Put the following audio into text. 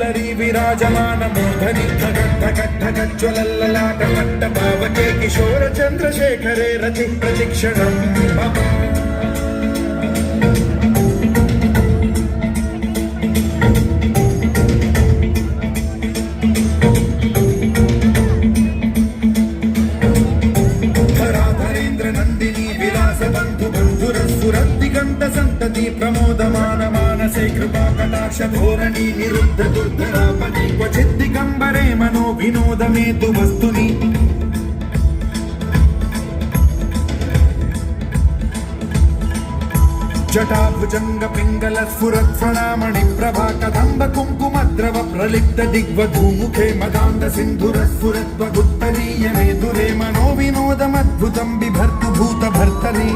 వల్లరి విరాజమాన మూర్ధని ఘగద్ధగద్ధగజ్వలల్లలాట పట్ట పావకే కిశోర చంద్రశేఖరే రతి ప్రతిక్షణం సంతతి ప్రమోదమాన మానసే కృపా కటాక్ష ధోరణి నిరుద్ధ దుర్ధరాపని క్వచిత్ దిగంబరే మనో వినోదమేతు వస్తుని జటాభుజంగ పింగళ స్ఫురత్ప్రణామణి ప్రభా కదంబ కుంకుమద్రవ ప్రలిప్త దిగ్వధూముఖే మదాంద సింధుర స్ఫురత్వగుత్తరీయమే దురే మనో వినోదమద్భుతం బిభర్తు భూత భర్తని